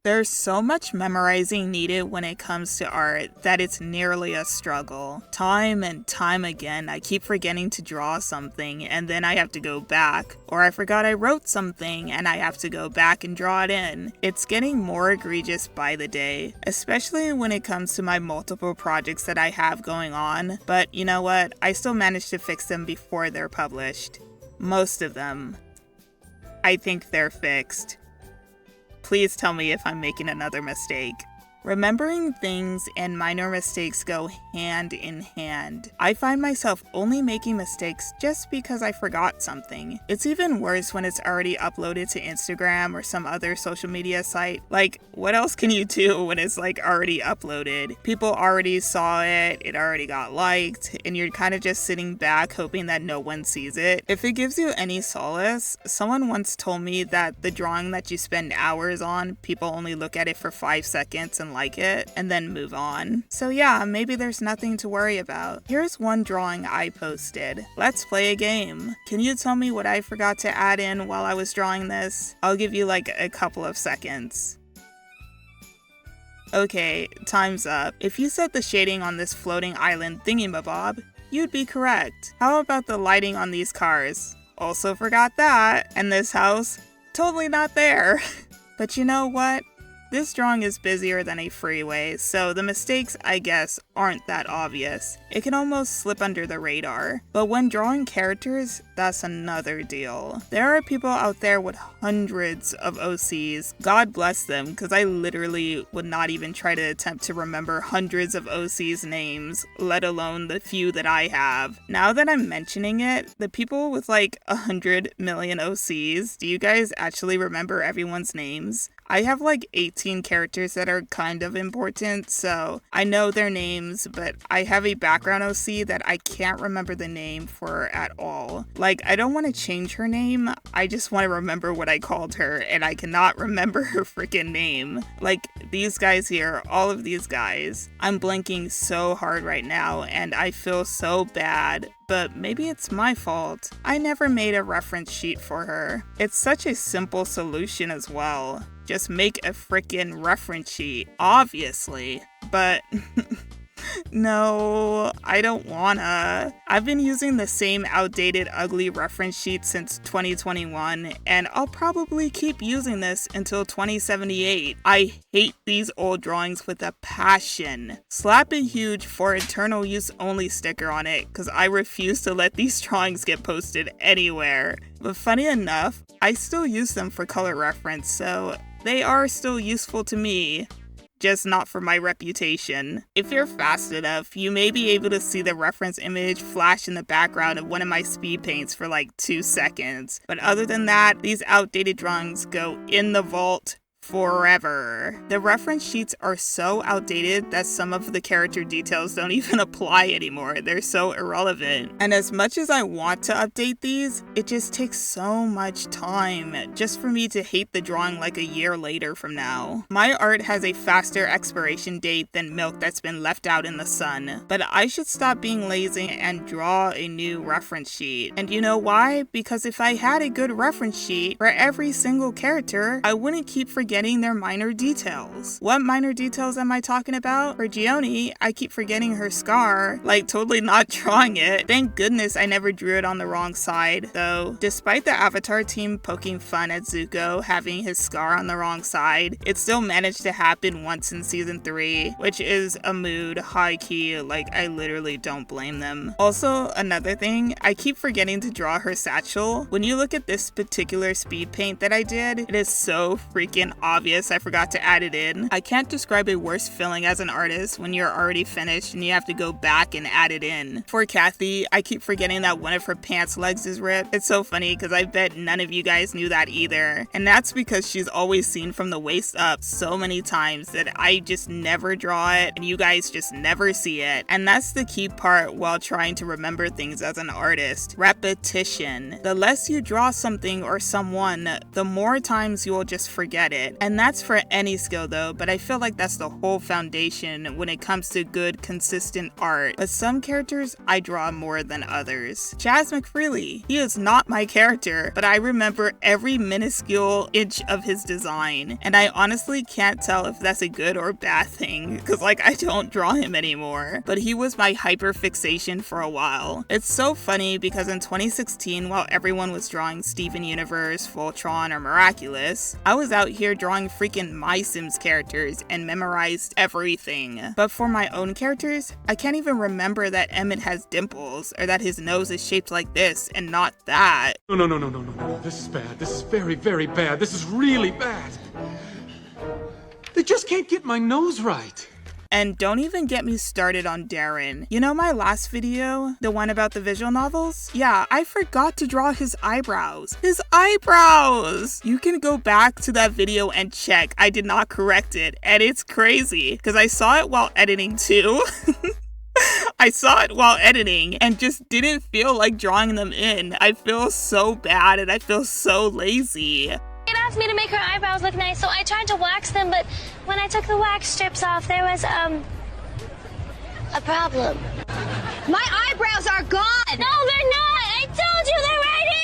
There's so much memorizing needed when it comes to art that it's nearly a struggle. Time and time again, I keep forgetting to draw something and then I have to go back. Or I forgot I wrote something and I have to go back and draw it in. It's getting more egregious by the day, especially when it comes to my multiple projects that I have going on. But you know what? I still managed to fix them before they're published. Most of them. I think they're fixed. Please tell me if I'm making another mistake. Remembering things and minor mistakes go hand in hand. I find myself only making mistakes just because I forgot something. It's even worse when it's already uploaded to Instagram or some other social media site. Like, what else can you do when it's already uploaded? People already saw it, it already got liked, and you're kind of just sitting back hoping that no one sees it. If it gives you any solace, someone once told me that the drawing that you spend hours on, people only look at it for 5 seconds and like it, and then move on. So yeah, maybe there's nothing to worry about. Here's one drawing I posted. Let's play a game. Can you tell me what I forgot to add in while I was drawing this? I'll give you a couple of seconds. Okay, time's up. If you said the shading on this floating island thingamabob, you'd be correct. How about the lighting on these cars? Also forgot that. And this house? Totally not there. But you know what? This drawing is busier than a freeway, so the mistakes, I guess, aren't that obvious. It can almost slip under the radar. But when drawing characters, that's another deal. There are people out there with hundreds of OCs. God bless them, because I literally would not even try to attempt to remember hundreds of OCs' names, let alone the few that I have. Now that I'm mentioning it, the people with 100 million OCs, do you guys actually remember everyone's names? I have 18 characters that are kind of important, so I know their names, but I have a background OC that I can't remember the name for at all. I don't want to change her name, I just want to remember what I called her, and I cannot remember her freaking name. These guys here, all of these guys. I'm blanking so hard right now, and I feel so bad. But maybe it's my fault. I never made a reference sheet for her. It's such a simple solution as well. Just make a freaking reference sheet, obviously. But no, I don't wanna. I've been using the same outdated, ugly reference sheet since 2021, and I'll probably keep using this until 2078. I hate these old drawings with a passion. Slap a huge for eternal use only sticker on it, cause I refuse to let these drawings get posted anywhere. But funny enough, I still use them for color reference, so they are still useful to me. Just not for my reputation. If you're fast enough, you may be able to see the reference image flash in the background of one of my speed paints for 2 seconds. But other than that, these outdated drawings go in the vault forever. The reference sheets are so outdated that some of the character details don't even apply anymore. They're so irrelevant. And as much as I want to update these, it just takes so much time just for me to hate the drawing a year later from now. My art has a faster expiration date than milk that's been left out in the sun. But I should stop being lazy and draw a new reference sheet. And you know why? Because if I had a good reference sheet for every single character, I wouldn't keep forgetting their minor details. What minor details am I talking about? For Gioni, I keep forgetting her scar, totally not drawing it. Thank goodness I never drew it on the wrong side, though. Despite the Avatar team poking fun at Zuko having his scar on the wrong side, it still managed to happen once in season 3, which is a mood, high key, I literally don't blame them. Also, another thing, I keep forgetting to draw her satchel. When you look at this particular speed paint that I did, it is so freaking obvious I forgot to add it in. I can't describe a worse feeling as an artist when you're already finished and you have to go back and add it in. For Kathy, I keep forgetting that one of her pants legs is ripped. It's so funny because I bet none of you guys knew that either. And that's because she's always seen from the waist up so many times that I just never draw it and you guys just never see it. And that's the key part while trying to remember things as an artist. Repetition. The less you draw something or someone, the more times you will just forget it. And that's for any skill though, but I feel like that's the whole foundation when it comes to good, consistent art. But some characters I draw more than others. Chaz McFreely, he is not my character, but I remember every minuscule inch of his design, and I honestly can't tell if that's a good or bad thing, because like I don't draw him anymore. But he was my hyperfixation for a while. It's so funny because in 2016, while everyone was drawing Steven Universe, Voltron, or Miraculous, I was out here drawing freaking My Sims characters and memorized everything. But for my own characters, I can't even remember that Emmett has dimples, or that his nose is shaped like this and not that. No. This is bad. This is very, very bad. This is really bad. They just can't get my nose right. And don't even get me started on Darren. You know my last video? The one about the visual novels? Yeah, I forgot to draw his eyebrows. His eyebrows! You can go back to that video and check. I did not correct it. And it's crazy, because I saw it while editing too. I saw it while editing and just didn't feel like drawing them in. I feel so bad and I feel so lazy. It asked me to make her eyebrows look nice, so I tried to wax them, but when I took the wax strips off, there was, a problem. My eyebrows are gone! No, they're not! I told you they're right here!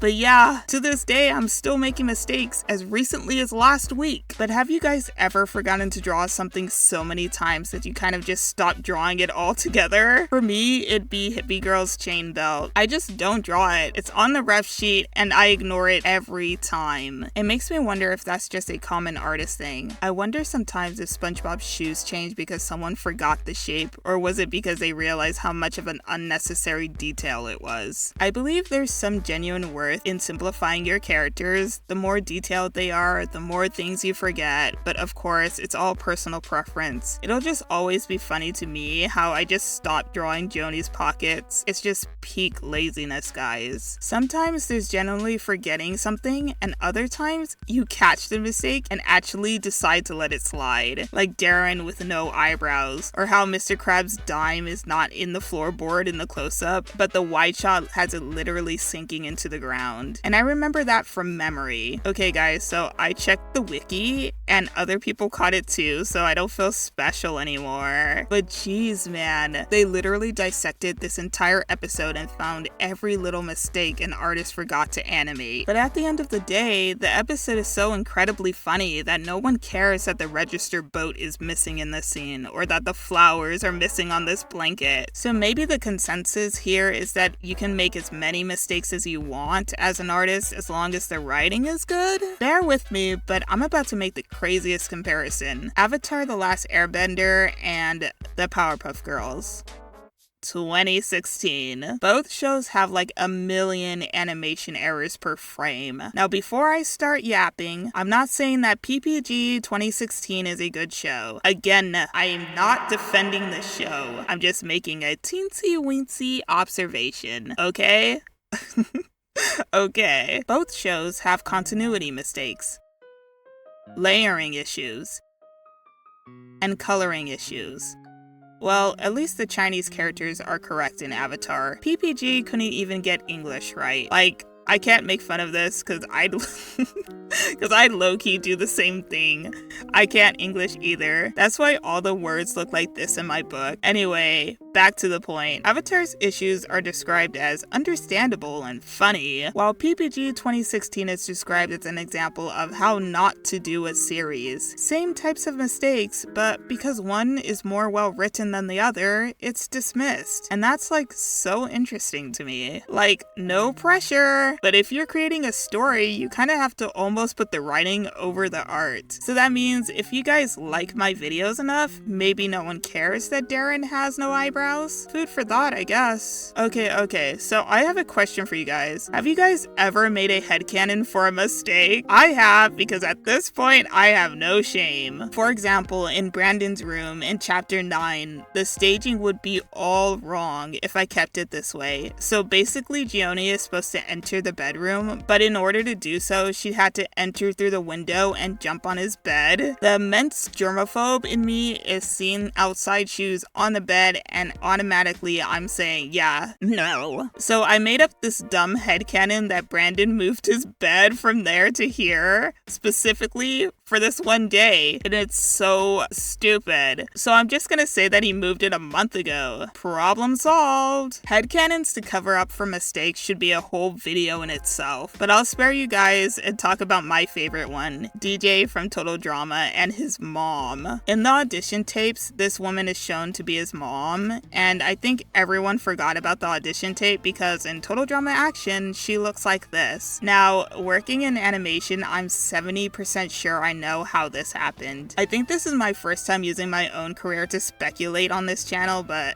But yeah, to this day, I'm still making mistakes as recently as last week. But have you guys ever forgotten to draw something so many times that you kind of just stopped drawing it altogether? For me, it'd be Hippie Girl's chain belt. I just don't draw it. It's on the ref sheet and I ignore it every time. It makes me wonder if that's just a common artist thing. I wonder sometimes if SpongeBob's shoes changed because someone forgot the shape, or was it because they realized how much of an unnecessary detail it was? I believe there's some genuine worth in simplifying your characters. The more detailed they are, the more things you forget, but of course, it's all personal preference. It'll just always be funny to me how I just stopped drawing Joni's pockets. It's just peak laziness, guys. Sometimes there's genuinely forgetting something, and other times you catch the mistake and actually decide to let it slide. Like Darren with no eyebrows, or how Mr. Krabs' dime is not in the floorboard in the close-up, but the wide shot has it literally sinking into the ground. And I remember that from memory. Okay guys, so I checked the wiki and other people caught it too, so I don't feel special anymore. But geez man, they literally dissected this entire episode and found every little mistake an artist forgot to animate. But at the end of the day, the episode is so incredibly funny that no one cares that the register boat is missing in this scene, or that the flowers are missing on this blanket. So maybe the consensus here is that you can make as many mistakes as you want as an artist as long as the writing is good? Bear with me, but I'm about to make the craziest comparison. Avatar: The Last Airbender and The Powerpuff Girls. 2016. Both shows have like a million animation errors per frame. Now before I start yapping, I'm not saying that PPG 2016 is a good show. Again, I am not defending the show. I'm just making a teensy weensy observation, okay? Okay. Both shows have continuity mistakes, layering issues, and coloring issues. Well, at least the Chinese characters are correct in Avatar. PPG couldn't even get English right. Like, I can't make fun of this because I low-key do the same thing. I can't English either. That's why all the words look like this in my book. Anyway, back to the point. Avatar's issues are described as understandable and funny, while PPG 2016 is described as an example of how not to do a series. Same types of mistakes, but because one is more well written than the other, it's dismissed. And that's like so interesting to me. Like, no pressure. But if you're creating a story, you kind of have to almost put the writing over the art. So that means if you guys like my videos enough, maybe no one cares that Darren has no eyebrows? Food for thought, I guess. Okay, so I have a question for you guys. Have you guys ever made a headcanon for a mistake? I have, because at this point, I have no shame. For example, in Brandon's room in chapter 9, the staging would be all wrong if I kept it this way. So basically, Gioni is supposed to enter the bedroom, but in order to do so, she had to enter through the window and jump on his bed. The immense germaphobe in me is seeing outside shoes on the bed, and automatically I'm saying, yeah, no. So I made up this dumb headcanon that Brandon moved his bed from there to here, specifically for this one day, and it's so stupid. So I'm just gonna say that he moved it a month ago. Problem solved. Headcanons to cover up for mistakes should be a whole video in itself, but I'll spare you guys and talk about my favorite one, DJ from Total Drama and his mom. In the audition tapes, this woman is shown to be his mom, and I think everyone forgot about the audition tape because in Total Drama Action, she looks like this. Now, working in animation, I'm 70% sure I know how this happened. I think this is my first time using my own career to speculate on this channel, but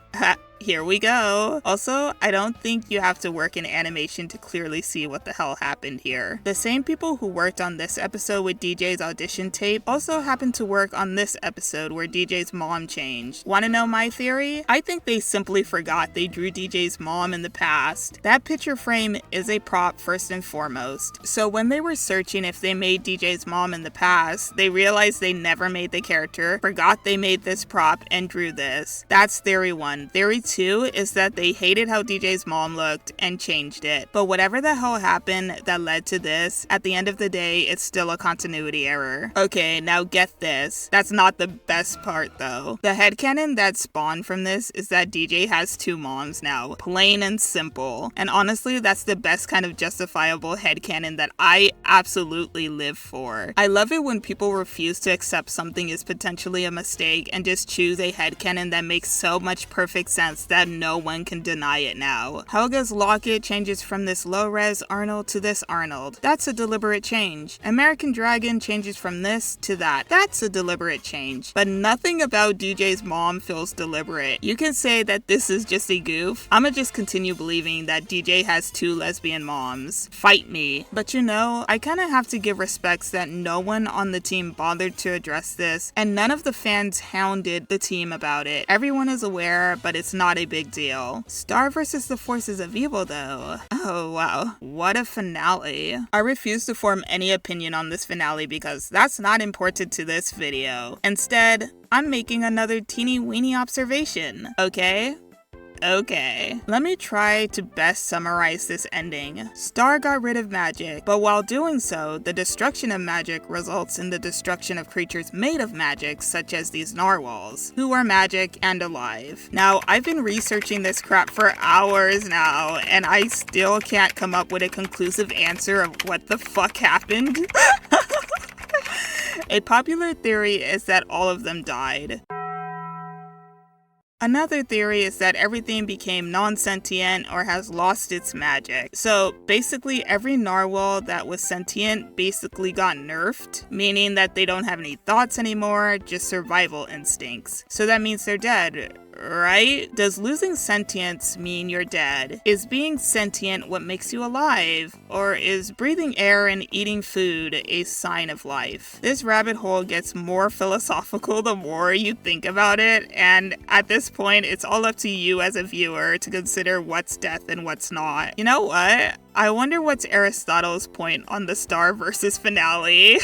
here we go. Also, I don't think you have to work in animation to clearly see what the hell happened here. The same people who worked on this episode with DJ's audition tape also happened to work on this episode where DJ's mom changed. Wanna know my theory? I think they simply forgot they drew DJ's mom in the past. That picture frame is a prop first and foremost. So when they were searching if they made DJ's mom in the past, they realized they never made the character, forgot they made this prop, and drew this. That's theory 1. Theory 2 is that they hated how DJ's mom looked and changed it. But whatever the hell happened that led to this, at the end of the day, it's still a continuity error. Okay, now get this. That's not the best part though. The headcanon that spawned from this is that DJ has 2 moms now. Plain and simple. And honestly, that's the best kind of justifiable headcanon that I absolutely live for. I love it when people refuse to accept something is potentially a mistake and just choose a headcanon that makes so much perfect sense that no one can deny it now. Helga's locket changes from this low-res Arnold to this Arnold. That's a deliberate change. American Dragon changes from this to that. That's a deliberate change. But nothing about DJ's mom feels deliberate. You can say that this is just a goof. I'ma just continue believing that DJ has 2 lesbian moms. Fight me. But you know, I kinda have to give respects that no one on the team bothered to address this, and none of the fans hounded the team about it. Everyone is aware, but it's not a big deal. Star versus the forces of evil though. Oh wow, what a finale. I refuse to form any opinion on this finale because that's not important to this video. Instead, I'm making another teeny weeny observation, okay? Okay, let me try to best summarize this ending. Star got rid of magic, but while doing so, the destruction of magic results in the destruction of creatures made of magic, such as these narwhals, who are magic and alive. Now, I've been researching this crap for hours now, and I still can't come up with a conclusive answer of what the fuck happened. A popular theory is that all of them died. Another theory is that everything became non-sentient or has lost its magic. So basically every narwhal that was sentient basically got nerfed, meaning that they don't have any thoughts anymore, just survival instincts. So that means they're dead, right? Does losing sentience mean you're dead? Is being sentient what makes you alive? Or is breathing air and eating food a sign of life? This rabbit hole gets more philosophical the more you think about it, and at this point, it's all up to you as a viewer to consider what's death and what's not. You know what? I wonder what's Aristotle's point on the star versus finale.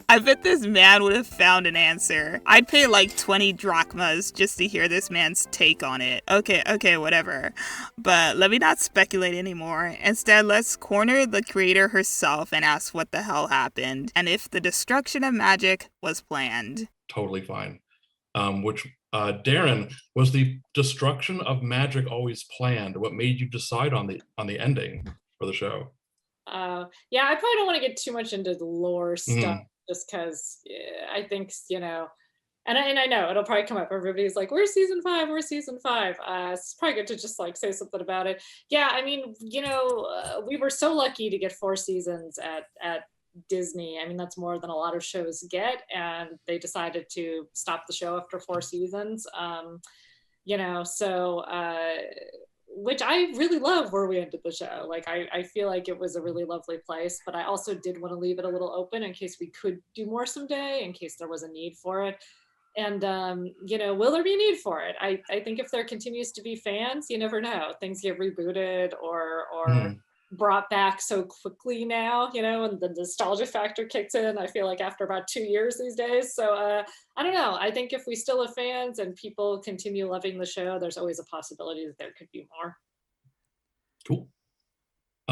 I bet this man would have found an answer. I'd pay like 20 drachmas just to hear this man's take on it. Okay, whatever. But let me not speculate anymore. Instead, let's corner the creator herself and ask what the hell happened, and if the destruction of magic was planned. Totally fine. Darren, was the destruction of magic always planned? What made you decide on the ending for the show? Yeah, I probably don't want to get too much into the lore stuff, just because I think, you know, and I know it'll probably come up. Everybody's like, "Where's season 5? Where's season 5?" It's probably good to just like say something about it. Yeah, I mean, you know, we were so lucky to get 4 seasons at Disney. I mean, that's more than a lot of shows get, and they decided to stop the show after 4 seasons. You know, so. Which I really love where we ended the show. Like, I feel like it was a really lovely place, but I also did want to leave it a little open in case we could do more someday, in case there was a need for it. And, you know, will there be a need for it? I think if there continues to be fans, you never know. Things get rebooted or brought back so quickly now, and the nostalgia factor kicks in, I feel like, after about 2 years these days. So I don't know. I think if we still have fans and people continue loving the show, there's always a possibility that there could be more. Cool.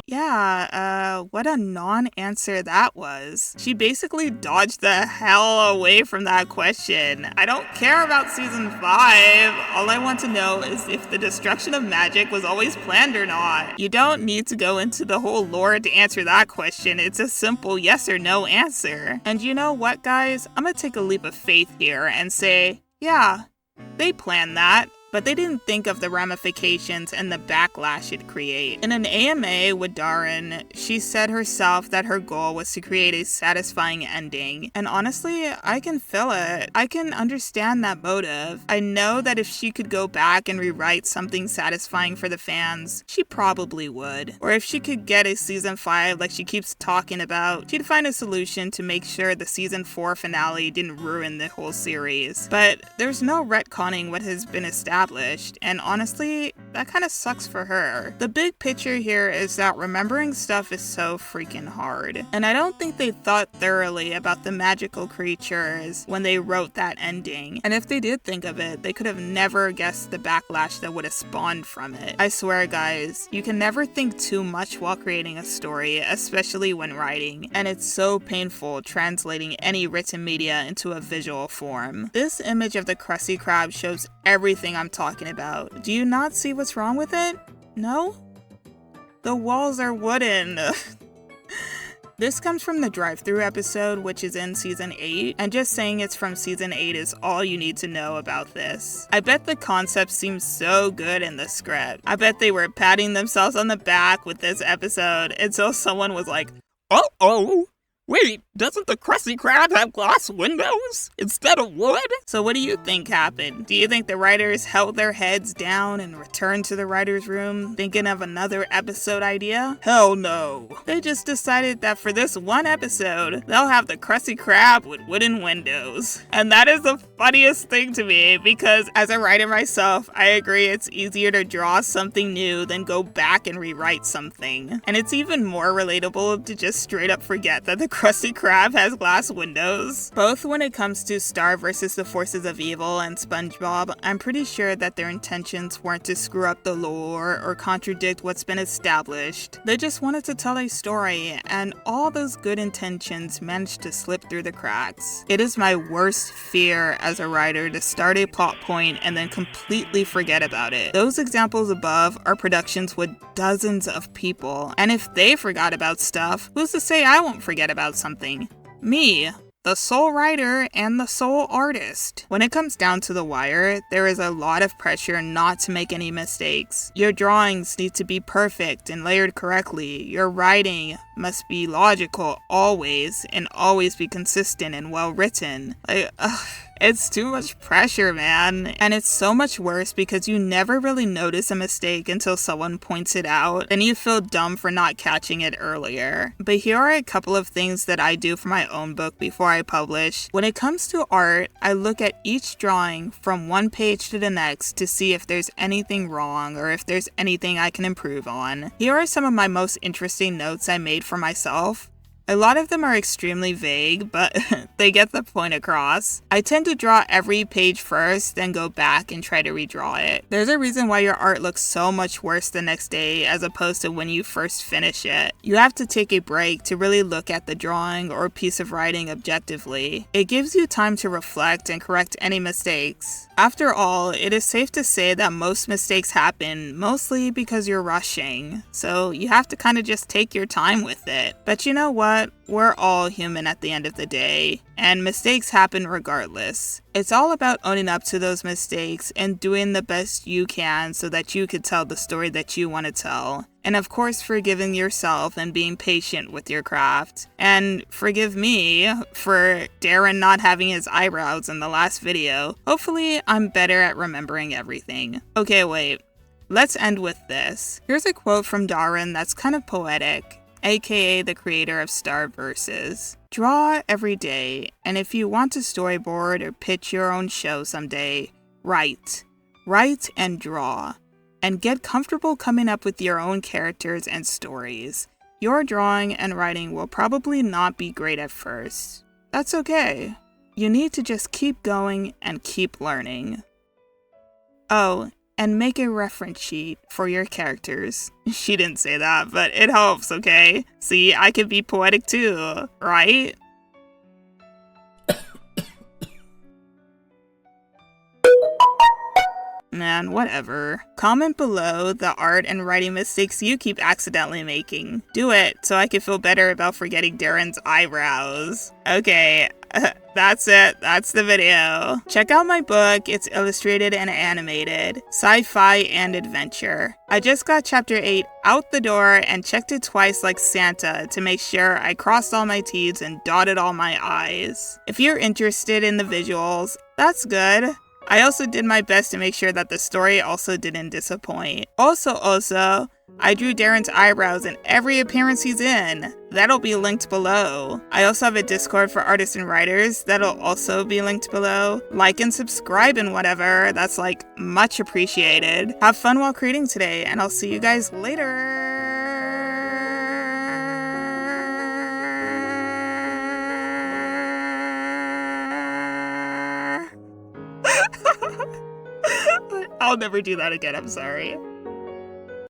Yeah, what a non-answer that was. She basically dodged the hell away from that question. I don't care about season 5. All I want to know is if the destruction of magic was always planned or not. You don't need to go into the whole lore to answer that question. It's a simple yes or no answer. And you know what, guys? I'm gonna take a leap of faith here and say, yeah, they planned that. But they didn't think of the ramifications and the backlash it'd create. In an AMA with Darren, she said herself that her goal was to create a satisfying ending. And honestly, I can feel it. I can understand that motive. I know that if she could go back and rewrite something satisfying for the fans, she probably would. Or if she could get a season 5 like she keeps talking about, she'd find a solution to make sure the season 4 finale didn't ruin the whole series. But there's no retconning what has been established. And honestly, that kind of sucks for her. The big picture here is that remembering stuff is so freaking hard. And I don't think they thought thoroughly about the magical creatures when they wrote that ending. And if they did think of it, they could have never guessed the backlash that would have spawned from it. I swear, guys, you can never think too much while creating a story, especially when writing. And it's so painful translating any written media into a visual form. This image of the Krusty Krab shows everything I'm talking about. Do you not see what's wrong with it? No? The walls are wooden. This comes from the drive-thru episode, which is in season 8, and just saying it's from season 8 is all you need to know about this. I bet the concept seems so good in the script. I bet they were patting themselves on the back with this episode until someone was like, "Uh-oh! Wait, doesn't the Krusty Krab have glass windows instead of wood?" So what do you think happened? Do you think the writers held their heads down and returned to the writer's room thinking of another episode idea? Hell no. They just decided that for this one episode, they'll have the Krusty Krab with wooden windows. And that is the funniest thing to me because as a writer myself, I agree it's easier to draw something new than go back and rewrite something. And it's even more relatable to just straight up forget that the Krusty Krab has glass windows. Both when it comes to Star versus the Forces of Evil and SpongeBob, I'm pretty sure that their intentions weren't to screw up the lore or contradict what's been established. They just wanted to tell a story, and all those good intentions managed to slip through the cracks. It is my worst fear as a writer to start a plot point and then completely forget about it. Those examples above are productions with dozens of people, and if they forgot about stuff, who's to say I won't forget about something? Me, the sole writer and the sole artist. When it comes down to the wire, there is a lot of pressure not to make any mistakes. Your drawings need to be perfect and layered correctly. Your writing must be logical always and always be consistent and well written. It's too much pressure, man. And it's so much worse because you never really notice a mistake until someone points it out, and you feel dumb for not catching it earlier. But here are a couple of things that I do for my own book before I publish. When it comes to art, I look at each drawing from one page to the next to see if there's anything wrong or if there's anything I can improve on. Here are some of my most interesting notes I made for myself. A lot of them are extremely vague, but they get the point across. I tend to draw every page first, then go back and try to redraw it. There's a reason why your art looks so much worse the next day as opposed to when you first finish it. You have to take a break to really look at the drawing or piece of writing objectively. It gives you time to reflect and correct any mistakes. After all, it is safe to say that most mistakes happen mostly because you're rushing, so you have to kind of just take your time with it. But you know what? We're all human at the end of the day, and mistakes happen regardless. It's all about owning up to those mistakes and doing the best you can so that you could tell the story that you want to tell. And of course, forgiving yourself and being patient with your craft. And forgive me for Darren not having his eyebrows in the last video. Hopefully, I'm better at remembering everything. Okay, wait. Let's end with this. Here's a quote from Darren that's kind of poetic, aka the creator of Star Versus. Draw every day, and if you want to storyboard or pitch your own show someday, write. Write and draw. and get comfortable coming up with your own characters and stories. Your drawing and writing will probably not be great at first. That's okay. You need to just keep going and keep learning. Oh, and make a reference sheet for your characters. She didn't say that, but it helps, okay? See, I can be poetic too, right? Man, whatever. Comment below the art and writing mistakes you keep accidentally making. Do it, so I can feel better about forgetting Darren's eyebrows. Okay, that's it. That's the video. Check out my book. It's illustrated and animated. Sci-fi and adventure. I just got chapter 8 out the door and checked it twice like Santa to make sure I crossed all my T's and dotted all my I's. If you're interested in the visuals, that's good. I also did my best to make sure that the story also didn't disappoint. Also, I drew Darren's eyebrows in every appearance he's in. That'll be linked below. I also have a Discord for artists and writers. That'll also be linked below. Like and subscribe and whatever. That's like much appreciated. Have fun while creating today, and I'll see you guys later. I'll never do that again, I'm sorry.